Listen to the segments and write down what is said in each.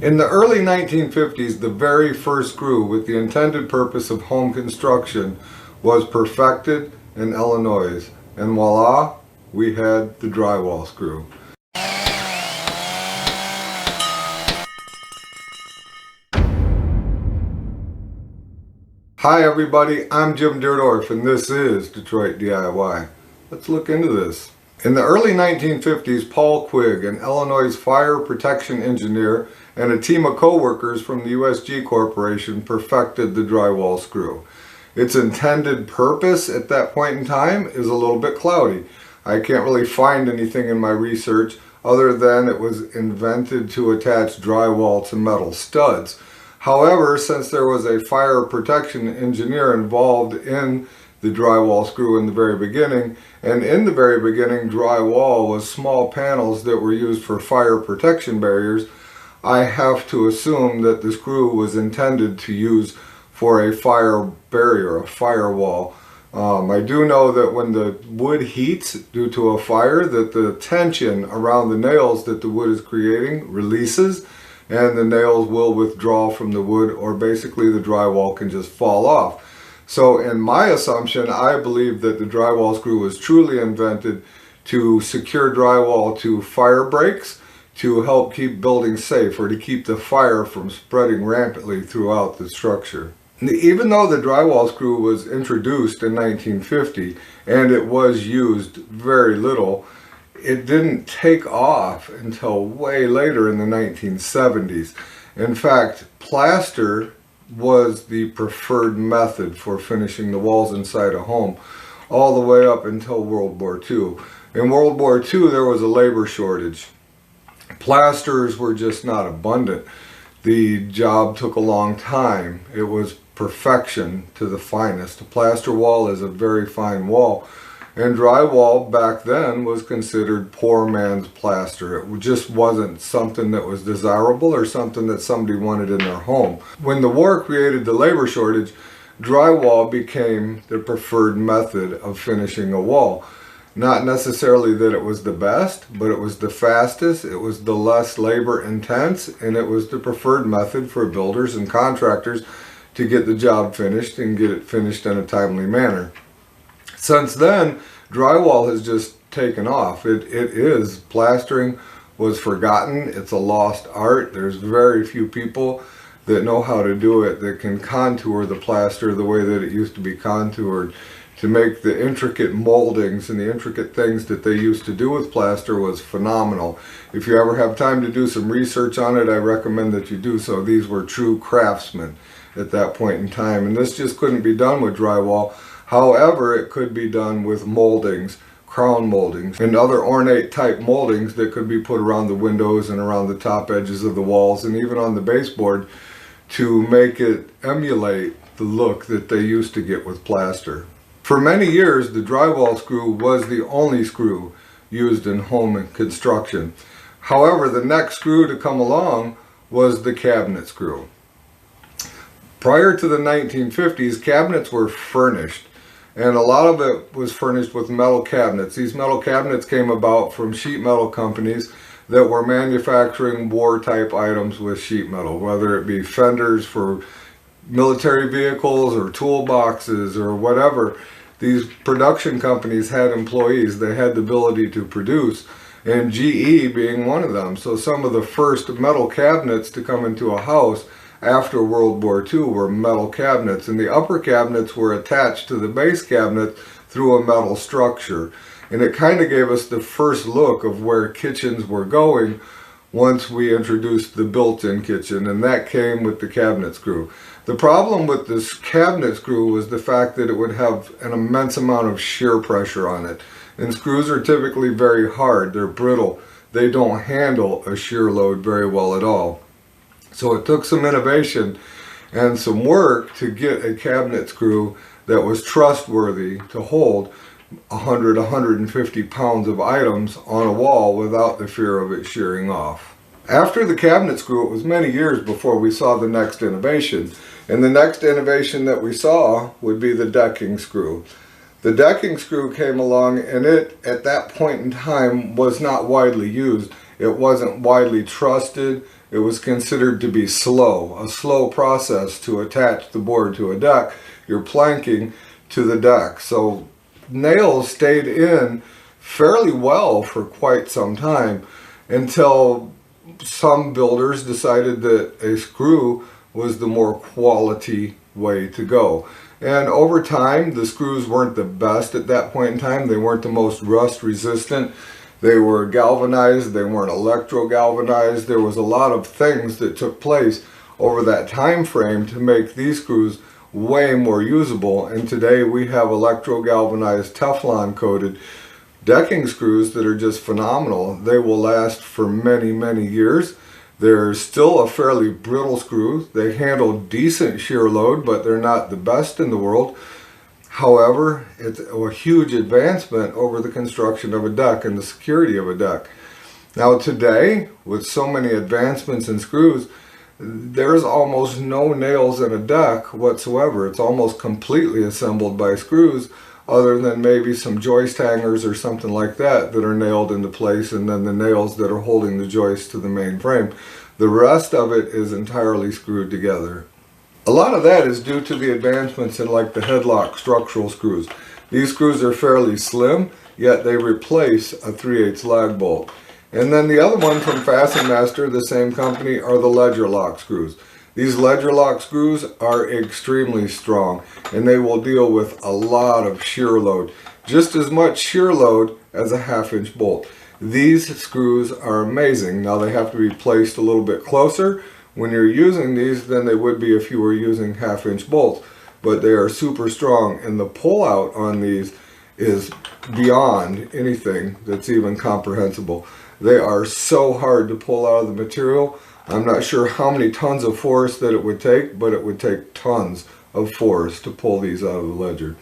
In the early 1950s, the very first screw with the intended purpose of home construction was perfected in Illinois, and voila, we had the drywall screw. Hi everybody, I'm Jim Dierdorf and this is Detroit DIY. Let's look into this. In the early 1950s, Paul Quigg, an Illinois fire protection engineer, and a team of co-workers from the USG Corporation perfected the drywall screw. Its intended purpose at that point in time is a little bit cloudy. I can't really find anything in my research other than it was invented to attach drywall to metal studs. However, since there was a fire protection engineer involved in the drywall screw in the very beginning, and in the very beginning drywall was small panels that were used for fire protection barriers, I have to assume that the screw was intended to use for a fire barrier, a firewall. I do know that when the wood heats due to a fire, that the tension around the nails that the wood is creating releases, and the nails will withdraw from the wood, or basically the drywall can just fall off. So in my assumption, I believe that the drywall screw was truly invented to secure drywall to fire breaks, to help keep buildings safe, or to keep the fire from spreading rampantly throughout the structure. Even though the drywall screw was introduced in 1950 and it was used very little, it didn't take off until way later in the 1970s. In fact, plaster was the preferred method for finishing the walls inside a home all the way up until World War II. In World War II, there was a labor shortage. Plasters were just not abundant. The job took a long time. It was perfection to the finest. A plaster wall is a very fine wall. And drywall back then was considered poor man's plaster. It just wasn't something that was desirable or something that somebody wanted in their home. When the war created the labor shortage, drywall became the preferred method of finishing a wall. Not necessarily that it was the best, but it was the fastest, it was the less labor intense, and it was the preferred method for builders and contractors to get the job finished and get it finished in a timely manner. Since then, drywall has just taken off. Plastering was forgotten. It's a lost art. There's very few people that know how to do it, that can contour the plaster the way that it used to be contoured. To make the intricate moldings and the intricate things that they used to do with plaster was phenomenal. If you ever have time to do some research on it, I recommend that you do so. These were true craftsmen at that point in time, and this just couldn't be done with drywall. However, it could be done with moldings, crown moldings, and other ornate type moldings that could be put around the windows and around the top edges of the walls and even on the baseboard to make it emulate the look that they used to get with plaster. For many years, the drywall screw was the only screw used in home construction. However, the next screw to come along was the cabinet screw. Prior to the 1950s, cabinets were furnished, and a lot of it was furnished with metal cabinets. These metal cabinets came about from sheet metal companies that were manufacturing war-type items with sheet metal, whether it be fenders for military vehicles or toolboxes or whatever. These production companies had employees. They had the ability to produce, and GE being one of them. So some of the first metal cabinets to come into a house after World War II were metal cabinets, and the upper cabinets were attached to the base cabinet through a metal structure. And it kind of gave us the first look of where kitchens were going once we introduced the built-in kitchen, and that came with the cabinet screw. The problem with this cabinet screw was the fact that it would have an immense amount of shear pressure on it. And screws are typically very hard, they're brittle, they don't handle a shear load very well at all. So it took some innovation and some work to get a cabinet screw that was trustworthy to hold 100, 150 pounds of items on a wall without the fear of it shearing off. After the cabinet screw, it was many years before we saw the next innovation. And the next innovation that we saw would be the decking screw. The decking screw came along, and it, at that point in time, was not widely used. It wasn't widely trusted. it was considered to be slow, a slow process to attach the board to a deck. You're planking to the deck. So nails stayed in fairly well for quite some time until some builders decided that a screw was the more quality way to go. And over time, the screws weren't the best at that point in time. They weren't the most rust resistant. They were galvanized, they weren't electro-galvanized. There was a lot of things that took place over that time frame to make these screws way more usable. And today we have electro-galvanized Teflon coated decking screws that are just phenomenal. They will last for many, many years. They're still a fairly brittle screw. They handle decent shear load, but they're not the best in the world. However, it's a huge advancement over the construction of a deck and the security of a deck. Now today, with so many advancements in screws, there's almost no nails in a deck whatsoever. It's almost completely assembled by screws, other than maybe some joist hangers or something like that that are nailed into place, and then the nails that are holding the joist to the main frame. The rest of it is entirely screwed together. A lot of that is due to the advancements in like the headlock structural screws. These screws are fairly slim, yet they replace a 3/8 lag bolt. And then the other one from Fasten Master, the same company, are the ledger lock screws. These ledger lock screws are extremely strong, and they will deal with a lot of shear load. Just as much shear load as a 1/2-inch bolt. These screws are amazing. Now they have to be placed a little bit closer when you're using these than they would be if you were using 1/2-inch bolts. But they are super strong, and the pull out on these is beyond anything that's even comprehensible. They are so hard to pull out of the material. I'm not sure how many tons of force that it would take, but it would take tons of force to pull these out of the ledger.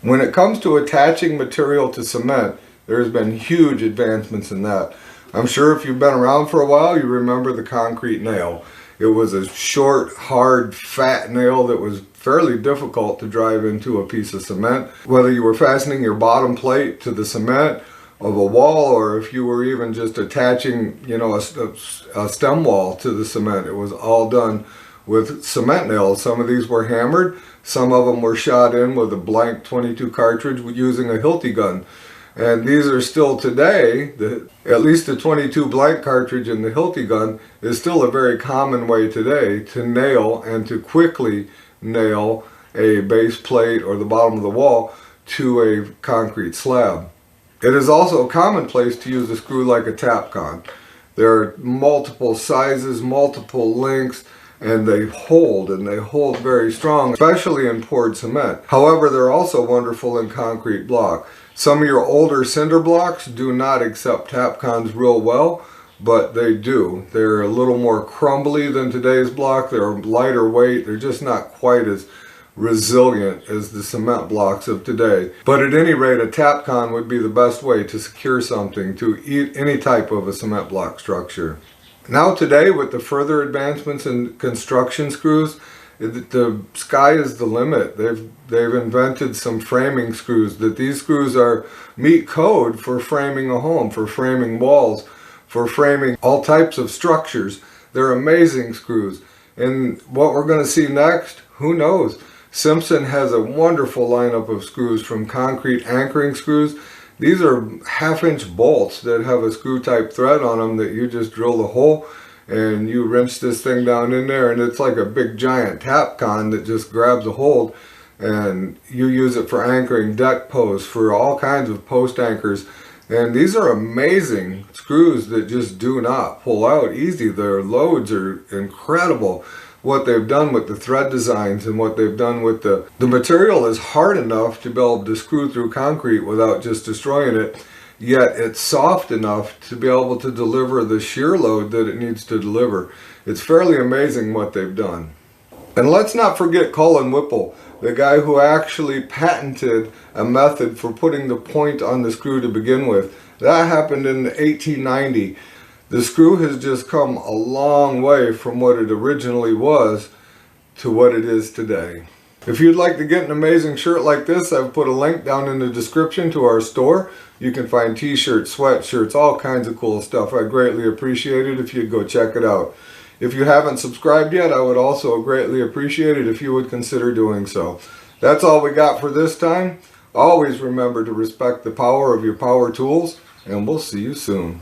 When it comes to attaching material to cement, there's been huge advancements in that. I'm sure if you've been around for a while, you remember the concrete nail. It was a short, hard, fat nail that was fairly difficult to drive into a piece of cement. Whether you were fastening your bottom plate to the cement of a wall, or if you were even just attaching, you know, a stem wall to the cement, it was all done with cement nails. Some of these were hammered, some of them were shot in with a blank 22 cartridge using a Hilti gun. And these are still today, at least the 22 blank cartridge in the Hilti gun is still a very common way today to nail and to quickly nail a base plate or the bottom of the wall to a concrete slab. It is also commonplace to use a screw like a Tapcon. There are multiple sizes, multiple lengths, and they hold very strong, especially in poured cement. However, they're also wonderful in concrete block. Some of your older cinder blocks do not accept Tapcons real well, but they do. They're a little more crumbly than today's block. They're lighter weight. They're just not quite as resilient as the cement blocks of today. But at any rate, a Tapcon would be the best way to secure something to any type of a cement block structure. Now today, with the further advancements in construction screws, the sky is the limit. They've invented some framing screws, that these screws meet code for framing a home, for framing walls, for framing all types of structures. They're amazing screws. And what we're going to see next, who knows? Simpson has a wonderful lineup of screws, from concrete anchoring screws. These are 1/2-inch bolts that have a screw type thread on them that you just drill the hole and you wrench this thing down in there, and it's like a big giant Tapcon that just grabs a hold, and you use it for anchoring deck posts, for all kinds of post anchors. And these are amazing screws that just do not pull out easy. Their loads are incredible. What they've done with the thread designs and what they've done with the material is hard enough to be able to screw through concrete without just destroying it, yet it's soft enough to be able to deliver the shear load that it needs to deliver. It's fairly amazing what they've done. And let's not forget Colin Whipple, the guy who actually patented a method for putting the point on the screw to begin with. That happened in 1890. The screw has just come a long way from what it originally was to what it is today. If you'd like to get an amazing shirt like this, I've put a link down in the description to our store. You can find t-shirts, sweatshirts, all kinds of cool stuff. I'd greatly appreciate it if you'd go check it out. If you haven't subscribed yet, I would also greatly appreciate it if you would consider doing so. That's all we got for this time. Always remember to respect the power of your power tools, and we'll see you soon.